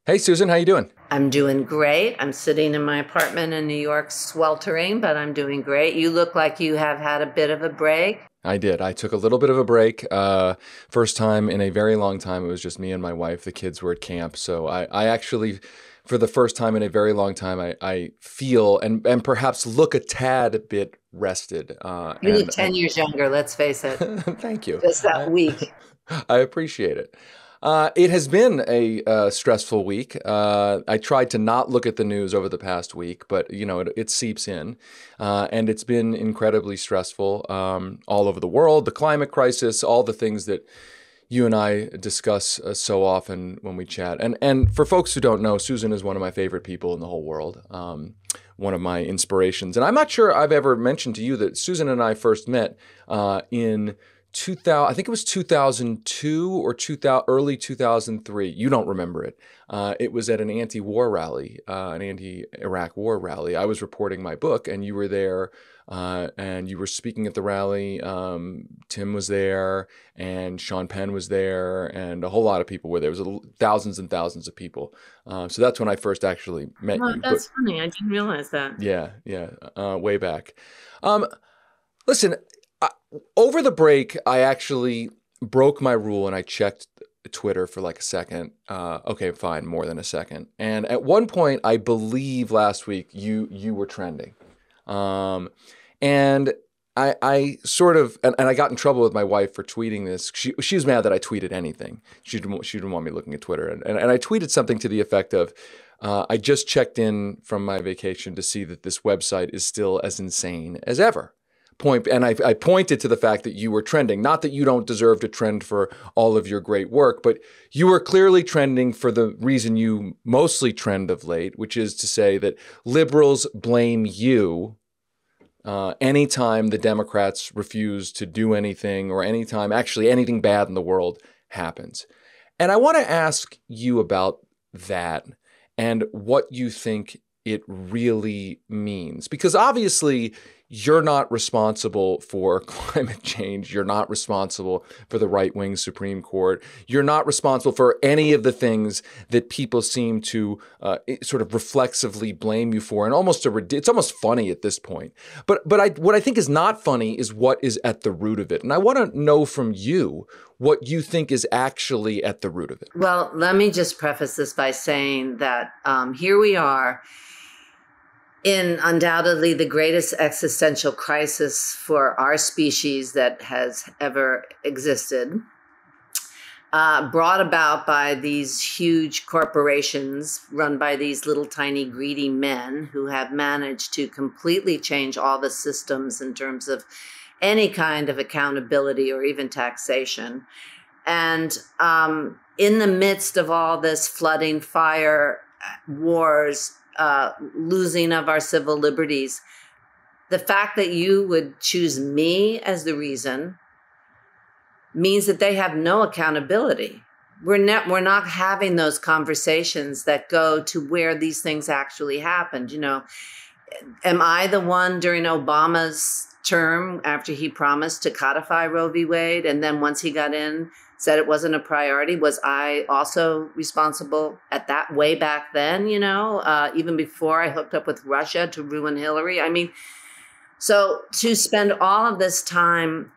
Hey Susan, how you doing? I'm doing great. I'm sitting in my apartment in New York, sweltering, but I'm doing great. You look like you have had a bit of a break. I did. I took a little bit of a break. First time in a very long time. It was just me and my wife. The kids were at camp, so I actually, for the first time in a very long time, I feel and perhaps look a tad bit rested. You look 10 years younger, let's face it, Thank you. just that I week. I appreciate it. It has been a stressful week. I tried to not look at the news over the past week, but it seeps in, and it's been incredibly stressful all over the world. The climate crisis, all the things that you and I discuss so often when we chat. And for folks who don't know, Susan is one of my favorite people in the whole world. One of my inspirations, and I'm not sure I've ever mentioned to you that Susan and I first met in 2000, I think it was 2002 or 2000, early 2003. You don't remember it. It was at an anti-war rally, an anti-Iraq war rally. I was reporting my book, and you were there, and you were speaking at the rally. Tim was there, and Sean Penn was there, and a whole lot of people were there. It was thousands and thousands of people. So that's when I first actually met Well, you. But that's funny. I didn't realize that. yeah, way back. Um, Listen, I, over the break, I actually broke my rule and I checked Twitter for like a second. Okay, fine, more than a second. And at one point, I believe last week you were trending, um, and I sort of and I got in trouble with my wife for tweeting this. She was mad that I tweeted anything. She didn't want me looking at Twitter, and I tweeted something to the effect of. I just checked in from my vacation to see that this website is still as insane as ever. I pointed to the fact that you were trending. Not that you don't deserve to trend for all of your great work, but you were clearly trending for the reason you mostly trend of late, which is to say that liberals blame you anytime the Democrats refuse to do anything or anytime actually anything bad in the world happens. And I want to ask you about that and what you think it really means. Because obviously, you're not responsible for climate change. You're not responsible for the right wing Supreme Court. You're not responsible for any of the things that people seem to sort of reflexively blame you for. And it's almost funny at this point. But what I think is not funny is what is at the root of it. And I want to know from you what you think is actually at the root of it. Well, let me just preface this by saying that here we are in undoubtedly the greatest existential crisis for our species that has ever existed, brought about by these huge corporations run by these little tiny greedy men who have managed to completely change all the systems in terms of any kind of accountability or even taxation. And in the midst of all this flooding, fire, wars, losing of our civil liberties, the fact that you would choose me as the reason means that they have no accountability. We're not having those conversations that go to where these things actually happened. Am I the one during Obama's term after he promised to codify Roe v. Wade, and then once he got in, said it wasn't a priority? Was I also responsible at that way back then, even before I hooked up with Russia to ruin Hillary? I mean, so to spend all of this time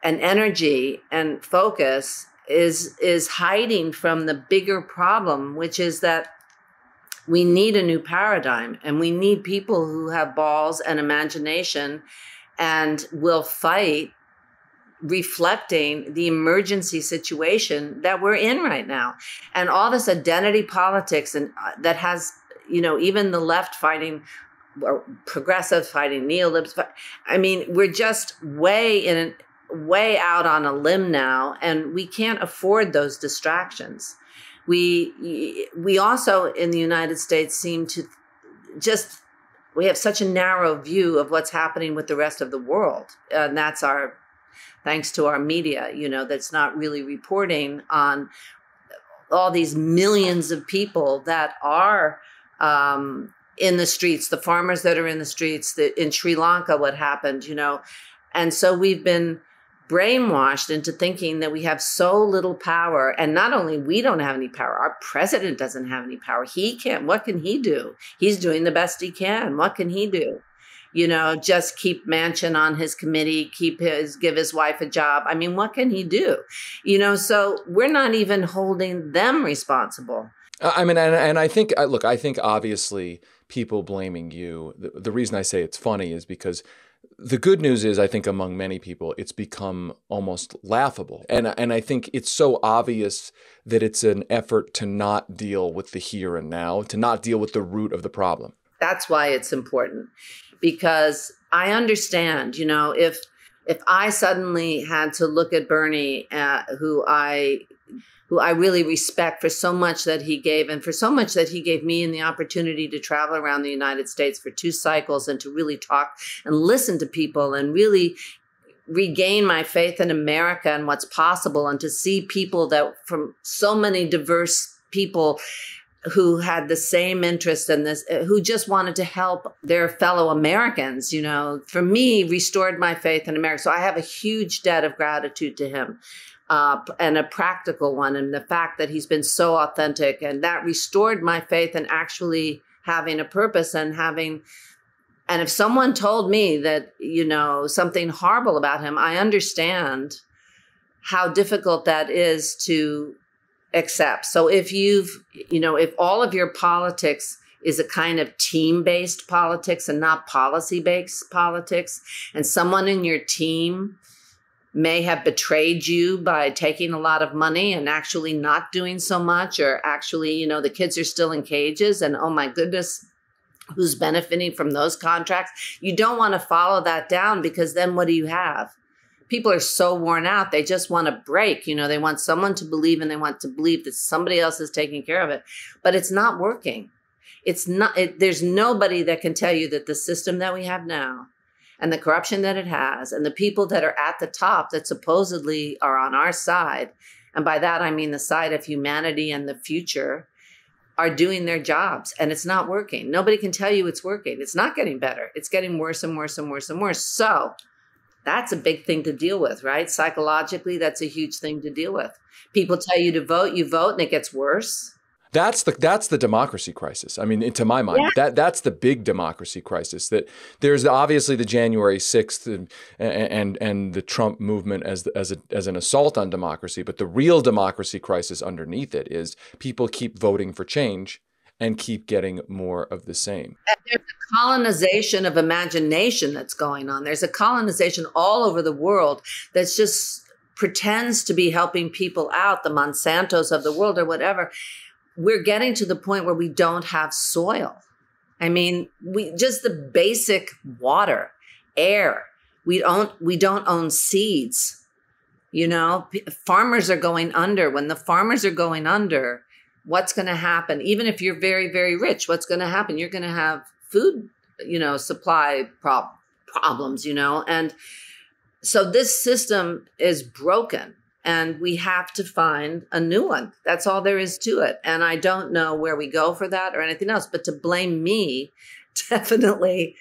and energy and focus is hiding from the bigger problem, which is that we need a new paradigm, and we need people who have balls and imagination and will fight reflecting the emergency situation that we're in right now. And all this identity politics and that has, even the left fighting or progressives fighting neolibs. I mean, we're just way out on a limb now, and we can't afford those distractions. We also in the United States seem to we have such a narrow view of what's happening with the rest of the world. And that's thanks to our media, that's not really reporting on all these millions of people that are in the streets, the farmers that are in the streets, in Sri Lanka, what happened, And so we've been brainwashed into thinking that we have so little power. And not only we don't have any power, our president doesn't have any power. He can't. What can he do? He's doing the best he can. What can he do? Just keep Manchin on his committee, give his wife a job. I mean, what can he do? So we're not even holding them responsible. I mean, and I think, look, I think obviously people blaming you, the reason I say it's funny is because the good news is, I think among many people, it's become almost laughable. And I think it's so obvious that it's an effort to not deal with the here and now, to not deal with the root of the problem. That's why it's important, because I understand, if I suddenly had to look at Bernie, who I really respect for so much that he gave, and for so much that he gave me and the opportunity to travel around the United States for 2 cycles and to really talk and listen to people and really regain my faith in America and what's possible, and to see people that from so many diverse people who had the same interest in this, who just wanted to help their fellow Americans, for me, restored my faith in America. So I have a huge debt of gratitude to him. And a practical one, and the fact that he's been so authentic, and that restored my faith in actually having a purpose and if someone told me that, something horrible about him, I understand how difficult that is to accept. So if if all of your politics is a kind of team-based politics and not policy-based politics, and someone in your team may have betrayed you by taking a lot of money and actually not doing so much, or actually, the kids are still in cages and oh my goodness, who's benefiting from those contracts? You don't want to follow that down, because then what do you have? People are so worn out. They just want to break. They want someone to believe, and they want to believe that somebody else is taking care of it, but it's not working. There's nobody that can tell you that the system that we have now, and the corruption that it has, and the people that are at the top that supposedly are on our side, and by that I mean the side of humanity and the future, are doing their jobs, and it's not working. Nobody can tell you it's working. It's not getting better. It's getting worse and worse and worse and worse. So that's a big thing to deal with, right? Psychologically, that's a huge thing to deal with. People tell you to vote, you vote, and it gets worse. That's the democracy crisis. I mean, to my mind, that's the big democracy crisis. That there's obviously the January 6th and the Trump movement as an assault on democracy, but the real democracy crisis underneath it is people keep voting for change and keep getting more of the same. And there's a colonization of imagination that's going on. There's a colonization all over the world that's just pretends to be helping people out, the Monsantos of the world or whatever. We're getting to the point where we don't have soil. I mean, just the basic water, air. We don't own seeds. Farmers are going under. When the farmers are going under, what's going to happen? Even if you're very, very rich, what's going to happen? You're going to have food, supply problems, and so this system is broken. And we have to find a new one. That's all there is to it. And I don't know where we go for that or anything else. But to blame me definitely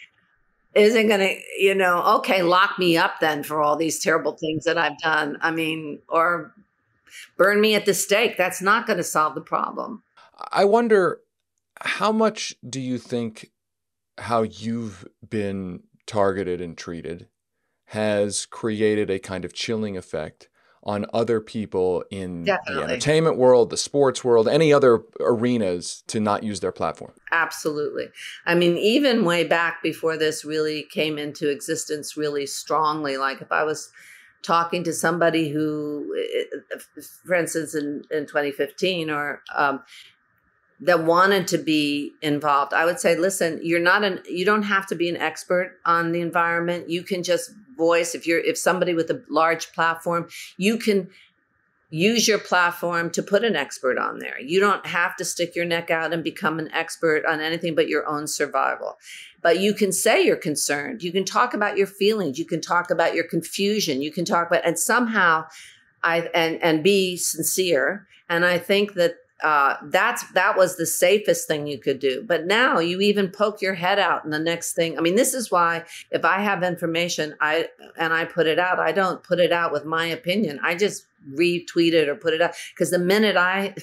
isn't going to, okay, lock me up then for all these terrible things that I've done. I mean, or burn me at the stake. That's not going to solve the problem. I wonder, how much do you think how you've been targeted and treated has created a kind of chilling effect on other people in the entertainment world, the sports world, any other arenas to not use their platform? Absolutely. I mean, even way back before this really came into existence really strongly, like if I was talking to somebody who, for instance, in 2015 or that wanted to be involved, I would say, listen, you don't have to be an expert on the environment. You can just voice, if somebody with a large platform, you can use your platform to put an expert on there. You don't have to stick your neck out and become an expert on anything but your own survival. But you can say you're concerned. You can talk about your feelings. You can talk about your confusion. You can talk about, and somehow and be sincere. And I think that that was the safest thing you could do. But now you even poke your head out, and the next thing, I mean, this is why if I have information, I put it out, I don't put it out with my opinion. I just retweet it or put it out, because the minute I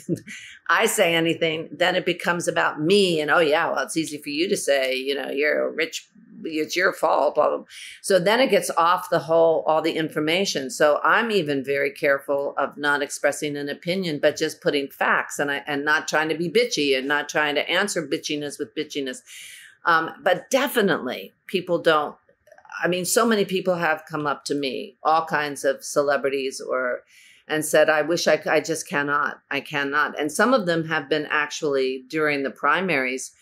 I say anything, then it becomes about me, and oh yeah, well, it's easy for you to say, you're a rich, it's your fault, blah, blah, blah. So then it gets off all the information. So I'm even very careful of not expressing an opinion, but just putting facts, and not trying to be bitchy, and not trying to answer bitchiness with bitchiness. But definitely people don't. I mean, so many people have come up to me, all kinds of celebrities, and said, I wish I just cannot. I cannot. And some of them have been actually, during the primaries,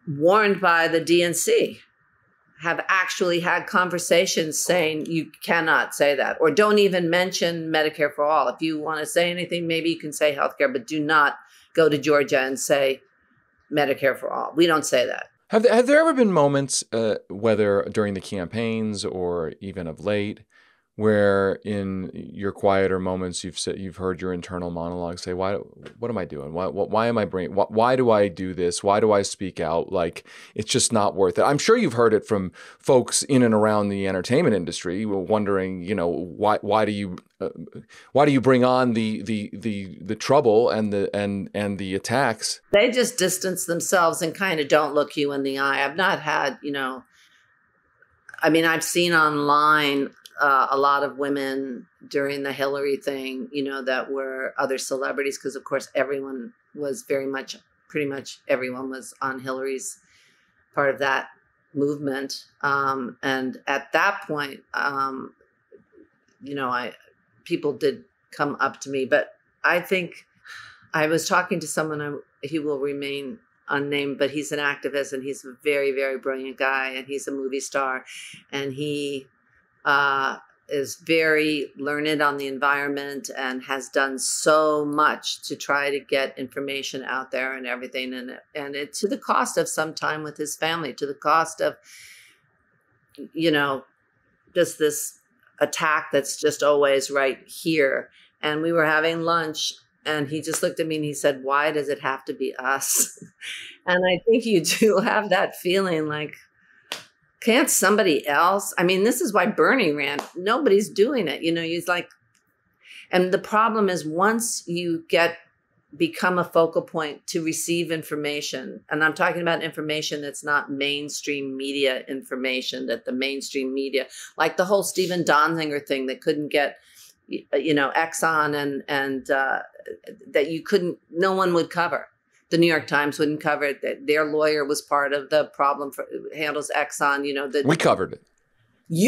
warned by the DNC, have actually had conversations saying you cannot say that, or don't even mention Medicare for all. If you want to say anything, maybe you can say healthcare, but do not go to Georgia and say Medicare for all. We don't say that. Have there ever been moments, whether during the campaigns or even of late, where in your quieter moments you've heard your internal monologue say, what am I doing? Why am I bringing? Why do I do this? Why do I speak out? Like, it's just not worth it. I'm sure you've heard it from folks in and around the entertainment industry, wondering, why do you bring on the trouble and the attacks? They just distance themselves and kind of don't look you in the eye. I've not had, I mean, I've seen online a lot of women during the Hillary thing, that were other celebrities, because of course everyone was pretty much everyone was on Hillary's part of that movement. And at that point, people did come up to me, but I think I was talking to someone, he will remain unnamed, but he's an activist, and he's a very, very brilliant guy, and he's a movie star, and he is very learned on the environment and has done so much to try to get information out there and everything. And it to the cost of some time with his family, to the cost of, just this attack that's just always right here. And we were having lunch, and he just looked at me and he said, "Why does it have to be us?" And I think you do have that feeling like, can't somebody else? I mean, this is why Bernie ran. Nobody's doing it. He's like, and the problem is, once you become a focal point to receive information, and I'm talking about information that's not mainstream media information, that the mainstream media, like the whole Stephen Donziger thing that couldn't get, Exxon and that no one would cover. The New York Times wouldn't cover it. That their lawyer was part of the problem, handles Exxon. We covered it.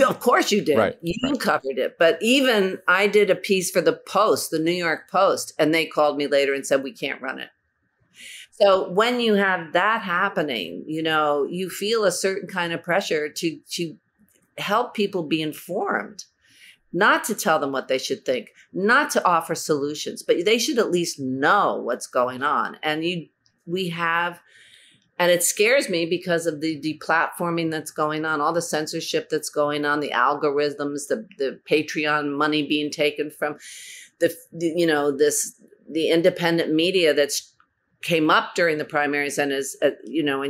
Of course you did. Right. You covered it. But even I did a piece for the Post, the New York Post, and they called me later and said, we can't run it. So when you have that happening, you feel a certain kind of pressure to help people be informed, not to tell them what they should think, not to offer solutions, but they should at least know what's going on. And and it scares me because of the deplatforming that's going on, all the censorship that's going on, the algorithms, the Patreon money being taken from the independent media that's came up during the primaries, and is, and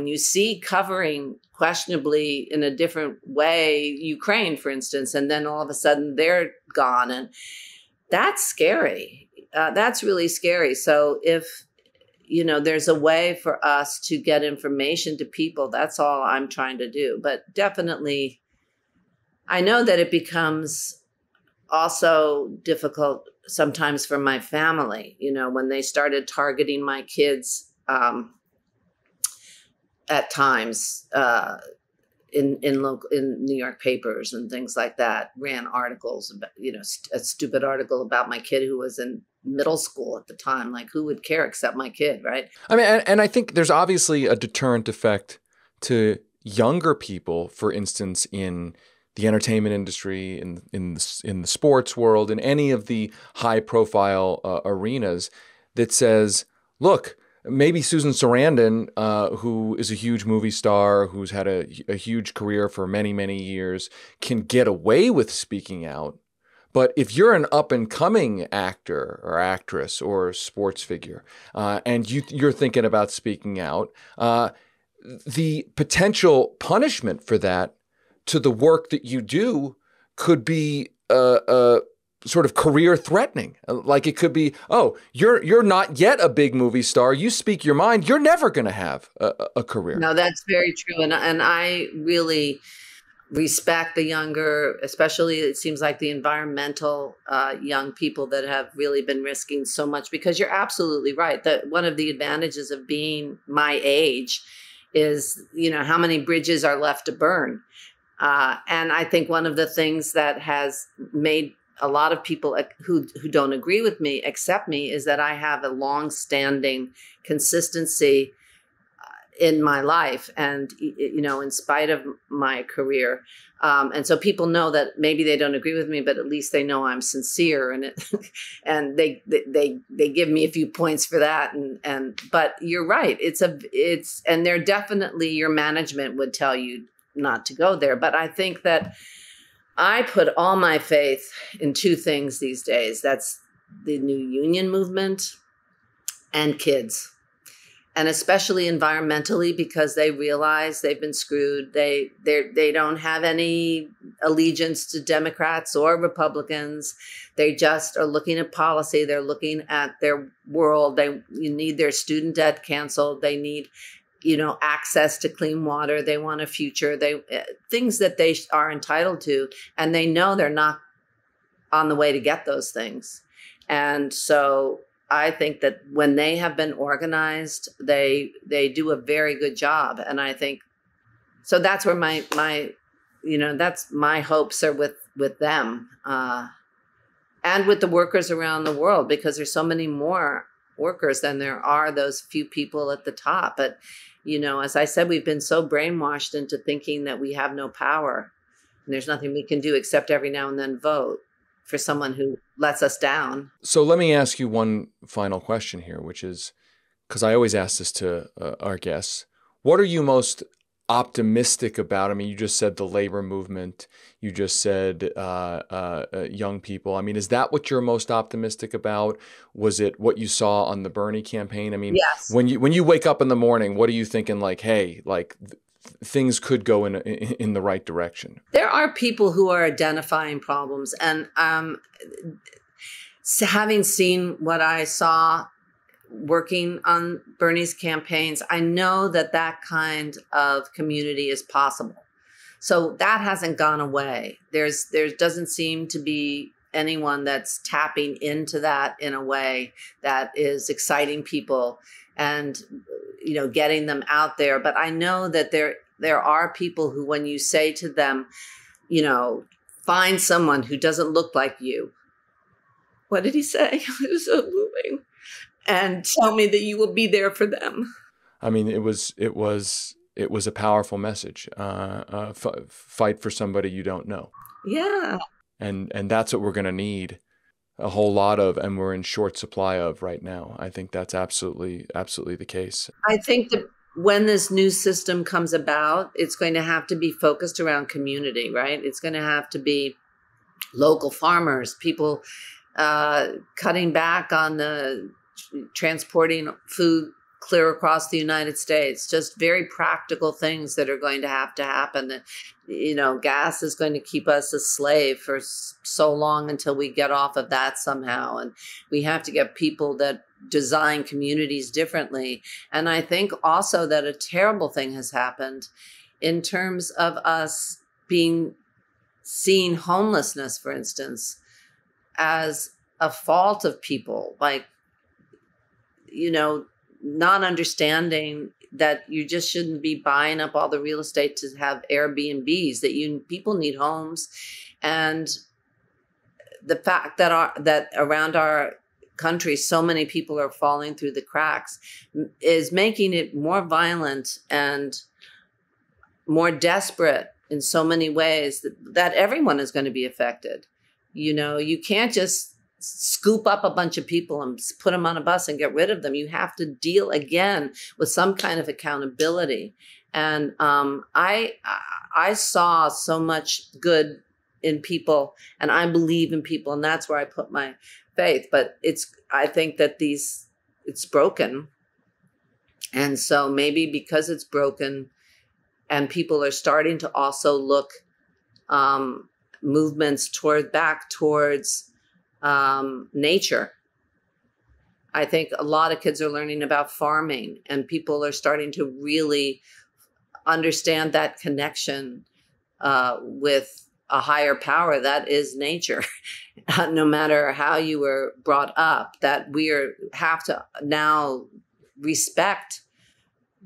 you see covering questionably in a different way, Ukraine, for instance, and then all of a sudden they're gone. And that's scary. That's really scary. So if, there's a way for us to get information to people, that's all I'm trying to do. But definitely, I know that it becomes also difficult sometimes for my family, when they started targeting my kids at times in New York papers and things like that, ran articles about, a stupid article about my kid who was in middle school at the time. Like, who would care except my kid, right? I mean, and I think there's obviously a deterrent effect to younger people, for instance, in the entertainment industry, in the sports world, in any of the high profile arenas, that says, look, maybe Susan Sarandon, who is a huge movie star, who's had a huge career for many, many years, can get away with speaking out. But if you're an up and coming actor or actress or sports figure, and you're thinking about speaking out, the potential punishment for that to the work that you do could be sort of career threatening. Like it could be, oh, you're not yet a big movie star. You speak your mind. You're never going to have a career. No, that's very true. And I really respect the younger, especially it seems like the environmental young people that have really been risking so much, because you're absolutely right that one of the advantages of being my age is, how many bridges are left to burn. And I think one of the things that has made a lot of people who don't agree with me accept me is that I have a long-standing consistency in my life, and in spite of my career, and so people know that maybe they don't agree with me, but at least they know I'm sincere, and and they give me a few points for that. But you're right, and they're definitely, your management would tell you not to go there, but I think that I put all my faith in two things these days. That's the new union movement and kids. And especially environmentally, because they realize they've been screwed. They don't have any allegiance to Democrats or Republicans. They just are looking at policy. They're looking at their world. You need their student debt canceled. They need, access to clean water. They want a future. Things that they are entitled to, and they know they're not on the way to get those things. And so I think that when they have been organized, they do a very good job. And I think, so that's where my that's my hopes are with them, and with the workers around the world, because there's so many more workers than there are those few people at the top. But, as I said, we've been so brainwashed into thinking that we have no power and there's nothing we can do except every now and then vote for someone who lets us down. So let me ask you one final question here, which is, because I always ask this to our guests, what are you most optimistic about? I mean, you just said the labor movement, you just said young people. I mean, is that what you're most optimistic about? Was it what you saw on the Bernie campaign? I mean, yes. when you wake up in the morning, what are you thinking? Like, hey, things could go in the right direction. There are people who are identifying problems, and having seen what I saw working on Bernie's campaigns, I know that kind of community is possible. So that hasn't gone away. There doesn't seem to be anyone that's tapping into that in a way that is exciting people and, getting them out there. But I know that there are people who, when you say to them, find someone who doesn't look like you. What did he say? It was so moving. And tell me that you will be there for them. I mean, it was a powerful message. Fight for somebody you don't know. Yeah. And that's what we're going to need a whole lot of, and we're in short supply of right now. I think that's absolutely the case. I think that when this new system comes about, it's going to have to be focused around community, right? It's going to have to be local farmers, people cutting back on the transporting food clear across the United States, just very practical things that are going to have to happen. Gas is going to keep us a slave for so long until we get off of that somehow. And we have to get people that design communities differently. And I think also that a terrible thing has happened in terms of us seeing homelessness, for instance, as a fault of people, like, not understanding that you just shouldn't be buying up all the real estate to have Airbnbs, that people need homes. And the fact that around our country, so many people are falling through the cracks is making it more violent and more desperate in so many ways that everyone is going to be affected. You can't just scoop up a bunch of people and put them on a bus and get rid of them. You have to deal again with some kind of accountability. And I saw so much good in people, and I believe in people, and that's where I put my faith. But I think that it's broken. And so maybe because it's broken and people are starting to also look movements back towards nature. I think a lot of kids are learning about farming, and people are starting to really understand that connection with a higher power that is nature. No matter how you were brought up, that have to now respect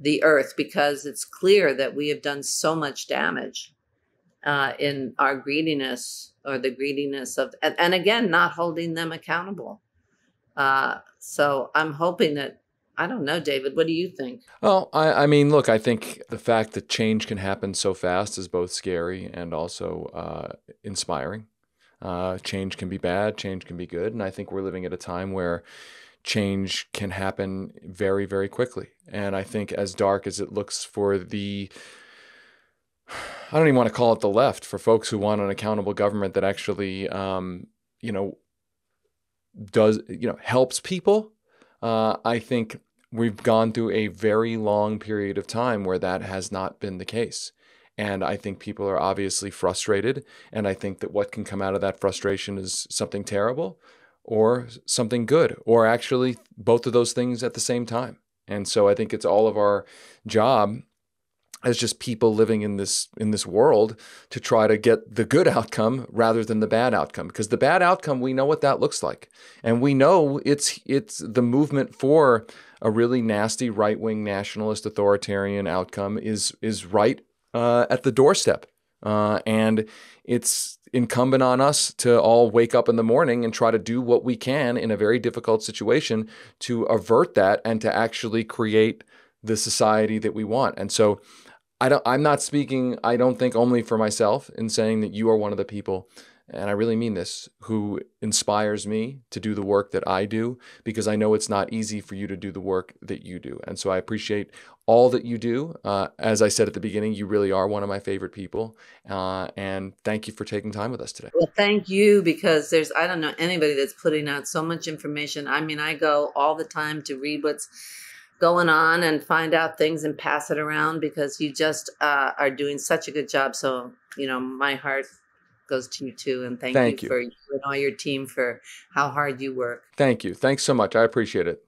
the earth, because it's clear that we have done so much damage in our greediness, or the greediness of, and again, not holding them accountable. So I'm hoping that, I don't know, David, what do you think? Well, I mean, look, I think the fact that change can happen so fast is both scary and also inspiring. Change can be bad, change can be good. And I think we're living at a time where change can happen very, very quickly. And I think as dark as it looks for I don't even want to call it the left, for folks who want an accountable government that actually, helps people. I think we've gone through a very long period of time where that has not been the case. And I think people are obviously frustrated. And I think that what can come out of that frustration is something terrible or something good, or actually both of those things at the same time. And so I think it's all of our job as just people living in this world to try to get the good outcome rather than the bad outcome. Because the bad outcome, we know what that looks like. And we know it's the movement for a really nasty right-wing nationalist authoritarian outcome is right at the doorstep. And it's incumbent on us to all wake up in the morning and try to do what we can in a very difficult situation to avert that and to actually create the society that we want. And so I'm not speaking, I don't think, only for myself in saying that you are one of the people, and I really mean this, who inspires me to do the work that I do, because I know it's not easy for you to do the work that you do. And so I appreciate all that you do. As I said at the beginning, you really are one of my favorite people. And thank you for taking time with us today. Well, thank you, because I don't know anybody that's putting out so much information. I mean, I go all the time to read what's going on and find out things and pass it around, because you just are doing such a good job. So, my heart goes to you too. And thank you for you and all your team for how hard you work. Thank you. Thanks so much. I appreciate it.